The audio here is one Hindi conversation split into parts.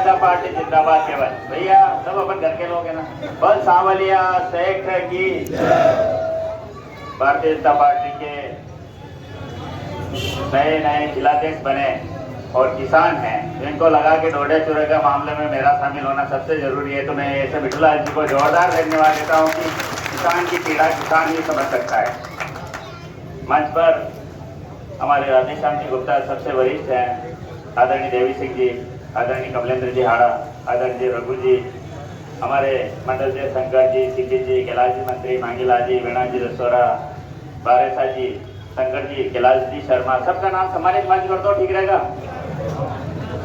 जनता पार्टी जिंदाबाद केवल भैया सब अपन घर के लोग हैं ना। बल सांवलिया शेख की भारतीय जनता पार्टी के नए नए जिलाध्यक्ष बने और किसान हैं, इनको लगा कि डोडे चूरे के मामले में मेरा शामिल होना सबसे जरूरी है। तो मैं ऐसे मिठूलाल जी को जोरदार धन्यवाद देता हूँ कि किसान की पीड़ा किसान ही समझ सकता है। मंच पर हमारे राधेश्याम जी गुप्ता सबसे वरिष्ठ हैं, आदरणीय देवी सिंह जी, आदरणीय कमलेंद्र जी हाड़ा, आदरणीय रघु जी, हमारे मंडल जी शंकर जी, सिद्धि जी, कैलाश जी मंत्री, मांगीलाल जी, वीणा जी रसोरा, बारेसा जी, शंकर जी, कैलाश जी शर्मा, सबका नाम सम्मानित मंच कर दो, ठीक रहेगा।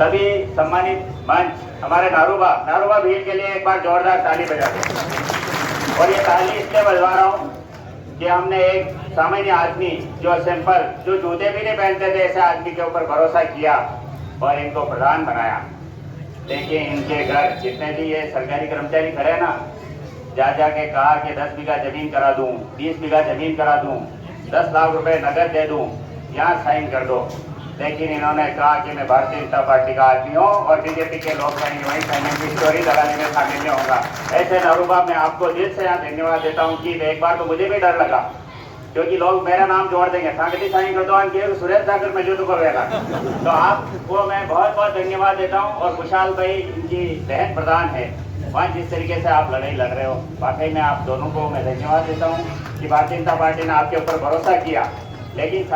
सभी सम्मानित मंच हमारे नारूबा भीड़ के लिए एक बार जोरदार ताली बजा दें। और ये ताली इसलिए बजवा रहा हूँ कि हमने एक सामान्य आदमी जो सिंपल, जो जूते भी नहीं पहनते थे, ऐसे आदमी के ऊपर भरोसा किया और इनको प्रधान बनाया। देखिए इनके घर जितने भी ये सरकारी कर्मचारी खड़े हैं ना, जा के कहा कि 10 बीघा जमीन करा दूं, 20 बीघा जमीन करा दूं, 10 लाख रुपए नगद दे दूं, यहाँ साइन कर दो। लेकिन इन्होंने कहा कि मैं भारतीय जनता पार्टी का आदमी हूँ और बीजेपी के लोग कहेंगे वहीं कहने की स्टोरी लगाने में शामिल नहीं होगा। ऐसे नारूबा मैं आपको दिल से यहाँ धन्यवाद देता हूँ कि एक बार तो मुझे भी डर लगा, क्योंकि लोग मेरा नाम जोड़ देंगे, सांगटी साइन कर दो, सुरेश सागर में युद्ध करेगा। तो आपको मैं बहुत बहुत धन्यवाद देता हूँ। और खुशहाल भाई इनकी बहन प्रधान है, वहाँ जिस तरीके से आप लड़ाई लड़ रहे हो, वाकई में आप दोनों को मैं धन्यवाद देता हूँ कि भारतीय जनता पार्टी ने आपके ऊपर भरोसा किया। लेकिन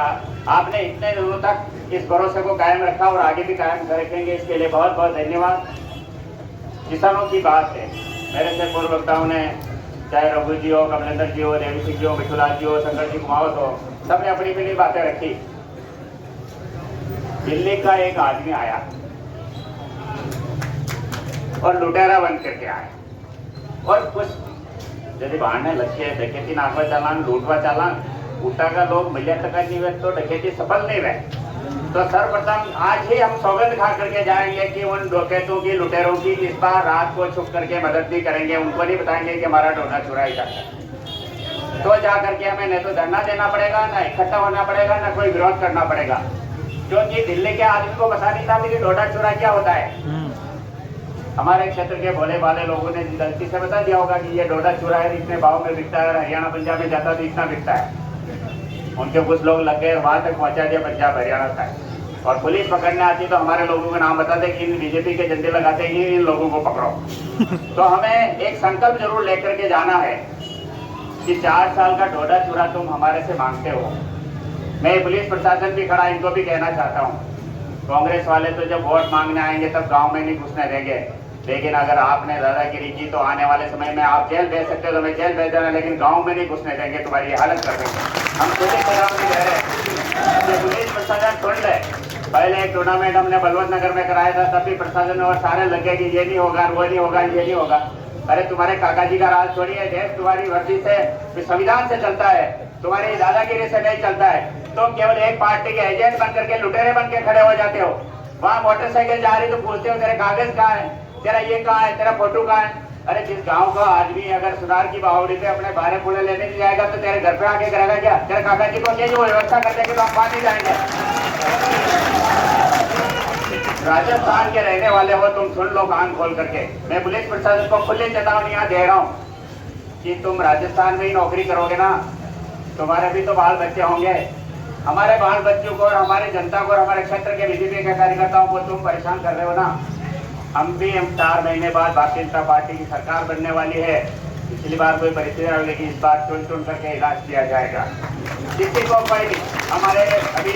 आपने इतने दिनों तक इस भरोसे को कायम रखा और आगे भी कायम रखेंगे, इसके लिए बहुत बहुत धन्यवाद। किसानों की बात है, मेरे से पूर्व वक्ताओं ने, चाहे रघु जी हो, कमलेंद्र जी हो, देवी सिंह जी हो, मिठूलाल जी हो, शंकर जी कुमावत हो, सबने अपनी अपनी बातें रखी। दिल्ली का एक आदमी आया और लुटेरा बन करके आया और कुछ यदि बहाने लगे, डकैती नाकवा चालान, लूटवा चालान, उठा का लोग मिलियन तक नहीं हुए तो डकैती सफल नहीं हुए। तो सर्वप्रथम आज ही हम सौगंध खा करके जाएंगे कि उन डकैतों की, लुटेरों की इस बार रात को छुप करके मदद भी करेंगे, उनको नहीं बताएंगे कि हमारा डोडा चुराई जाता है। तो जा करके हमें न तो धरना देना पड़ेगा, न इकट्ठा होना पड़ेगा, न कोई विरोध करना पड़ेगा, क्योंकि दिल्ली के आदमी को पता नहीं था कि डोडा चुरा क्या होता है। हमारे क्षेत्र के भोले भाले लोगों ने गलती से बता दिया होगा कि ये डोडा चूरा है, इतने भाव में बिकता है, हरियाणा पंजाब में जाता तो इतना बिकता है। उनके कुछ लोग लग गए, वहां तक पहुंचा दिया पंजाब हरियाणा तक। और पुलिस पकड़ने आती तो हमारे लोगों का नाम बताते कि इन बीजेपी के झंडे लगाते ही इन लोगों को पकड़ो। तो हमें एक संकल्प जरूर लेकर के जाना है कि 4 साल का डोडा चूरा तुम हमारे से मांगते हो। मैं पुलिस प्रशासन भी खड़ा, इनको भी कहना चाहता हूँ, कांग्रेस वाले तो जब वोट मांगने आएंगे तब गाँव में नहीं घुसने देंगे, लेकिन अगर आपने दादागिरी की तो आने वाले समय में आप जेल भेज सकते हो, तो मैं जेल भेज देना, लेकिन गांव में नहीं घुसने देंगे, तुम्हारी हालत कर देंगे। हम पुलिस सलामती कह रहे, पुलिस प्रशासन सुन ले। पहले एक टूर्नामेंट हमने बलवंत नगर में कराया था, तब भी प्रशासन और सारे लगे कि ये नहीं होगा, वो नहीं होगा, ये नहीं होगा। अरे तुम्हारे काका जी का राज छोड़िए, देश तुम्हारी वर्दी से, संविधान से चलता है, तुम्हारी दादागिरी से नहीं चलता है। तुम केवल एक पार्टी के एजेंट बन करके, लुटेरे बन के खड़े हो जाते हो। वहाँ मोटरसाइकिल जा रही तो पूछते हो तेरे कागज कहाँ है, तेरा ये कहाँ है, तेरा फोटो कहाँ है। अरे जिस गांव का आदमी अगर सुधार की बावड़ी पे अपने बारे पुणे लेने नहीं जाएगा तो तेरे घर पे आके करेगा क्या? तेरे काका जी को ये जो व्यवस्था कर देंगे तो हम बात ही जाएंगे। राजस्थान के रहने वाले हो तुम, सुन लो कान खोल करके। मैं पुलिस प्रशासन को खुली चेतावनी यहाँ दे रहा हूँ कि तुम राजस्थान में ही नौकरी करोगे ना, तुम्हारे भी तो बाल बच्चे होंगे। हमारे बाल बच्चों को और हमारी जनता को और हमारे क्षेत्र के बीजेपी के कार्यकर्ताओं को तुम परेशान कर रहे हो ना। हम 4 महीने बाद भारतीय जनता पार्टी की सरकार बनने वाली है। पिछली बार कोई परिस्थिति आ गई, इस बार चुन चुन करके इलाज किया जाएगा। किसी को कोई हमारे अभी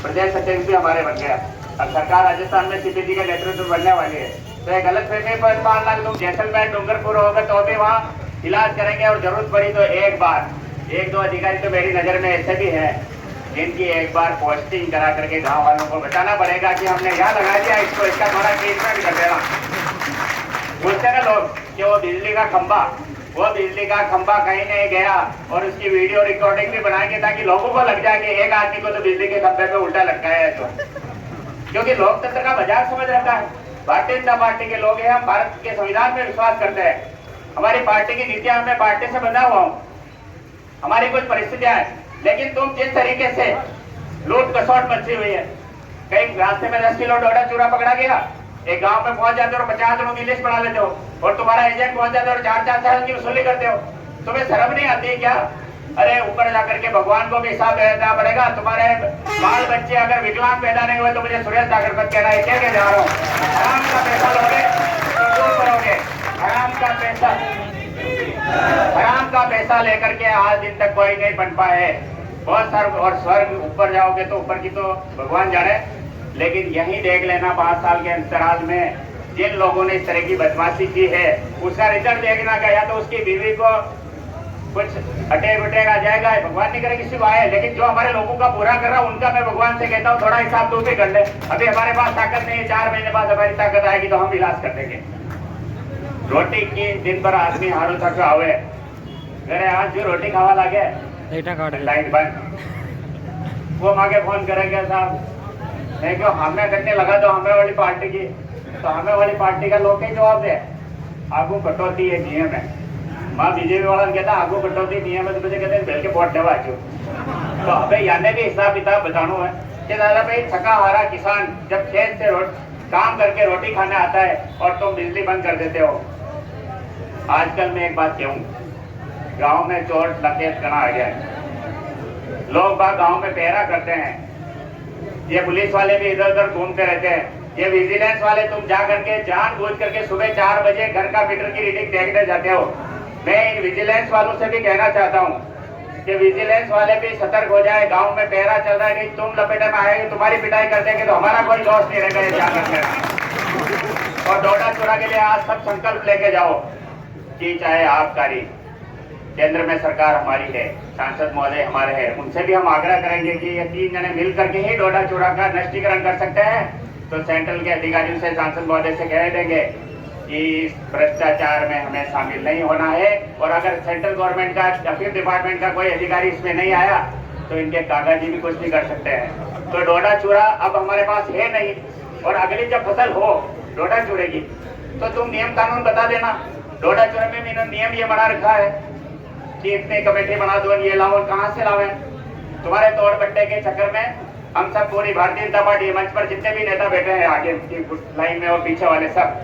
प्रदेश अध्यक्ष भी हमारे बन गया, अब सरकार राजस्थान में सीपीजी के नेतृत्व बनने वाली है। तो एक गलत फहमी पर 5 लाख तुम जैसलमेर डूंगरपुर होगा तो भी वहाँ इलाज करेंगे, और जरूरत पड़ी तो एक बार 1-2 अधिकारी तो मेरी नजर में ऐसे भी है जिनकी एक बार पोस्टिंग करा करके गांव वालों को बताना पड़ेगा कि हमने यहाँ लगा दिया, इसको इसका थोड़ा ट्रीटमेंट कर देना। बोलते ना लोग कि वो बिजली का खंबा कहीं नहीं गया, और उसकी वीडियो रिकॉर्डिंग भी बनाएंगे ताकि लोगों को लग जाए कि एक आदमी को तो बिजली के खंबे पे उल्टा लटकाया है। तो क्योंकि लोकतंत्र का मजाक समझ रखा है। भारतीय जनता पार्टी के लोग हैं, हम भारत के संविधान में विश्वास करते हैं, हमारी पार्टी की नीतियां, मैं पार्टी से बंधा हुआ हूँ, हमारी कुछ परिस्थितियां हैं। लेकिन तुम जिस तरीके से लूट कसौट मची हुई है, कहीं रास्ते में 10 किलो डोडा चूरा पकड़ा गया, एक गांव में पहुंच जाते हो और 50 लोगों की लिस्ट बना लेते हो और तुम्हारा एजेंट पहुंच जाते हो और 4-4 साल की वसूली करते हो। तुम्हें शर्म नहीं आती क्या? अरे ऊपर जाकर के भगवान को भी हिसाब देना पड़ेगा। तुम्हारे बाल बच्चे अगर विकलांग पैदा नहीं हुए तो मुझे सुरेश धाकर मत कहना है, क्या जा रहा हूँ। हराम का पैसा लोगे तो क्यों करोगे? हराम का पैसा लेकर के आज दिन तक कोई नहीं बन पाए। बहुत सारे और स्वर्ग ऊपर जाओगे तो ऊपर की तो भगवान जाने। लेकिन यही देख लेना 5 साल के अंतराल में जिन लोगों ने इस तरह की बदमाशी की है उसका रिजल्ट देखना गया तो उसकी बीवी को कुछ अटेक आ जाएगा, भगवान नहीं करे किसी को आए। लेकिन जो हमारे लोगों का पूरा कर रहा है उनका मैं भगवान से कहता हूँ थोड़ा हिसाब तू भी कर ले। अभी हमारे पास ताकत नहीं है, 4 महीने बाद हमारी ताकत आएगी तो हम इलाज कर देंगे। रोटी की दिन भर आदमी हारू थक आवे घरे आज जो रोटी खावा लागे लाइट बंद, वो मांगे फोन करेंगे साहब मैं क्यों हमें करने लगा तो हमें वाली पार्टी की, तो हमें वाली पार्टी का लोग ही जवाब दे आगू कटौती है नियम है। माँ बीजेपी वाला कहता आगू कटौती नियम है तो मुझे कहते हैं बेल के वोट देवा क्यों। तो हमें यानी भी हिसाब किताब बताना है कि दादा भाई थका हारा किसान जब खेत से काम करके रोटी खाने आता है और तुम बिजली बंद कर देते हो। आजकल मैं एक बात कहूँ, गांव में चोर डकैत करना आ गया है। लोग बाग गांव में पहरा करते हैं, ये पुलिस वाले भी इधर उधर घूमते रहते हैं। ये विजिलेंस वाले तुम जा करके जानबूझ करके सुबह 4 बजे घर का मीटर की रीडिंग देखने जाते हो। मैं इन विजिलेंस वालों से भी कहना चाहता हूँ कि विजिलेंस वाले भी सतर्क हो जाए। गांव में पहरा चल रहा है, नहीं तुम लपेटे में आएंगे तुम्हारी पिटाई कर देंगे तो हमारा कोई लॉस नहीं रहेगा, ये ध्यान रखना। और डोडा चूरा के लिए आज सब संकल्प लेके जाओ कि चाहे आबकारी केंद्र में सरकार हमारी है, सांसद महोदय हमारे हैं, उनसे भी हम आग्रह करेंगे कि ये 3 जने मिल करके ही डोडा चूरा का नष्टीकरण कर सकते हैं। तो सेंट्रल के अधिकारियों से सांसद महोदय से कह देंगे कि इस भ्रष्टाचार में हमें शामिल नहीं होना है। और अगर सेंट्रल गवर्नमेंट का अपील डिपार्टमेंट का कोई अधिकारी इसमें नहीं आया तो इनके कागजी भी कुछ नहीं कर सकते हैं। तो डोडा चूरा अब हमारे पास है नहीं, और अगली जब फसल हो डोडा चूरे की तो तुम नियम कानून बता देना। डोडा चूरे में भी नियम ये बना रखा है कि इतनी कमेटी बना दो, ये लाओ, कहाँ से लावे। तुम्हारे तोड़ बट्टे के चक्कर में हम सब पूरी भारतीय जनता पार्टी मंच पर जितने भी नेता बैठे हैं आगे की लाइन में और पीछे वाले सब,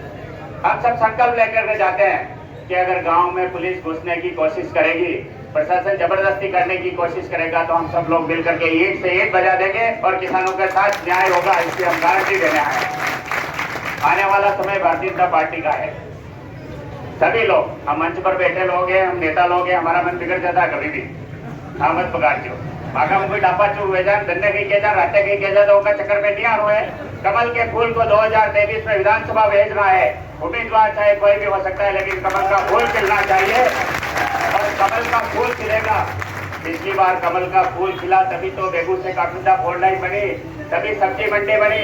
हम सब संकल्प लेकर के जाते हैं कि अगर गांव में पुलिस घुसने की कोशिश करेगी, प्रशासन जबरदस्ती करने की कोशिश करेगा तो हम सब लोग मिलकर के ईंट से ईंट बजा देंगे और किसानों के साथ न्याय होगा, इसकी हम गारंटी देने आए हैं। आने वाला समय भारतीय जनता पार्टी का है। सभी लोग, हम मंच पर बैठे लोग हैं, हम नेता लोग हैं, हमारा मन बिगड़ जाता है कभी भी, हाँ मत पगार क्यों आगा कोई डापा चूक हुए जान धंधे कहीं के जान रास्ते कहीं के जाए तो उनका चक्कर में नहीं आना है। कमल के फूल को 2023 में विधानसभा भेजना है। उम्मीदवार चाहे कोई भी हो सकता है, लेकिन कमल का फूल खिलना चाहिए और कमल का फूल खिलेगा। पिछली बार कमल का फूल खिला तभी तो बेगूसराय काटुंडा 4 लाइन बनी, तभी सब्जी मंडी बनी,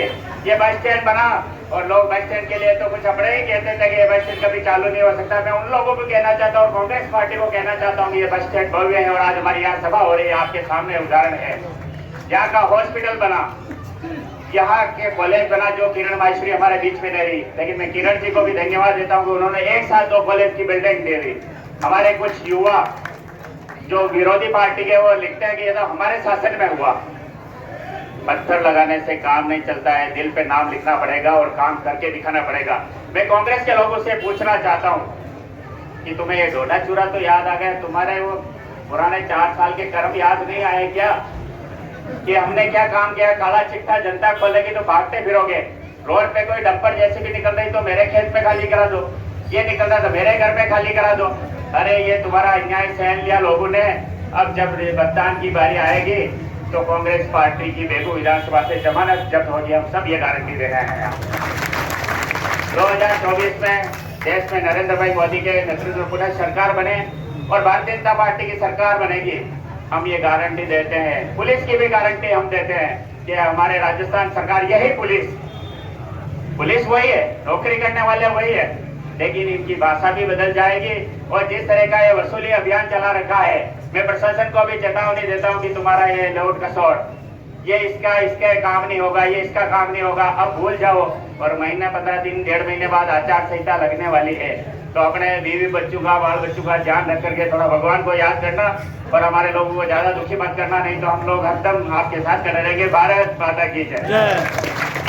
ये बस स्टैंड बना। और लोग बस स्टैंड के लिए तो कुछ अपने ही कहते थे कि ये बस स्टैंड कभी चालू नहीं हो सकता। मैं उन लोगों को कहना चाहता हूँ, कांग्रेस पार्टी को कहना चाहता हूँ, ये बस स्टैंड भव्य है और आज हमारी यहाँ सभा हो रही है, आपके सामने उदाहरण है। यहाँ का हॉस्पिटल बना, यहाँ के कॉलेज बना जो किरण माहेश्वरी हमारे बीच में नहीं रही, लेकिन मैं किरण जी को भी धन्यवाद देता हूँ कि उन्होंने एक साथ 2 कॉलेज की बिल्डिंग दे दी। हमारे कुछ युवा जो विरोधी पार्टी के वो लिखते हैं कि ये तो हमारे शासन में हुआ। पत्थर लगाने से काम नहीं चलता है, दिल पे नाम लिखना पड़ेगा और काम करके दिखाना पड़ेगा। मैं कांग्रेस के लोगों से पूछना चाहता हूँ कि तुम्हें ये डोडा चूरा तो याद आ गया, तुम्हारे वो पुराने 4 साल के कर्म याद नहीं आए क्या कि हमने क्या काम किया। काला चिट्ठा जनता खोलेगी तो भागते फिरोगे। रोड पे कोई डंपर जैसे भी निकल रही तो मेरे खेत में खाली करा दो, ये निकल रहा तो मेरे घर में खाली करा दो। अरे ये तुम्हारा अन्याय सहन लिया लोगों ने। अब जब मतदान की बारी आएगी तो कांग्रेस पार्टी की बेगू विधानसभा से जमानत जब्त होगी, हम सब ये गारंटी दे रहे हैं। 2024 में देश में नरेंद्र भाई मोदी के नेतृत्व में पुनः सरकार बने और भारतीय जनता पार्टी की सरकार बनेगी, हम ये गारंटी देते हैं। पुलिस की भी गारंटी हम देते हैं कि हमारे राजस्थान सरकार यही पुलिस वही है, नौकरी करने वाले वही है, लेकिन इनकी भाषा भी बदल जाएगी। और जिस तरह का ये वसूली अभियान चला रखा है, मैं प्रशासन को भी चेतावनी देता हूँ कि तुम्हारा ये लौट कसौट ये इसका काम नहीं होगा, ये इसका काम नहीं होगा, अब भूल जाओ। और महीने 15 दिन 1.5 महीने बाद आचार संहिता लगने वाली है, तो अपने बीवी बच्चों का बाल बच्चों का ध्यान रख करके थोड़ा भगवान को याद करना और हमारे लोगों को ज्यादा दुखी मत करना, नहीं तो हम लोग हरदम आपके साथ खड़े रहेंगे। भारत माता की जय।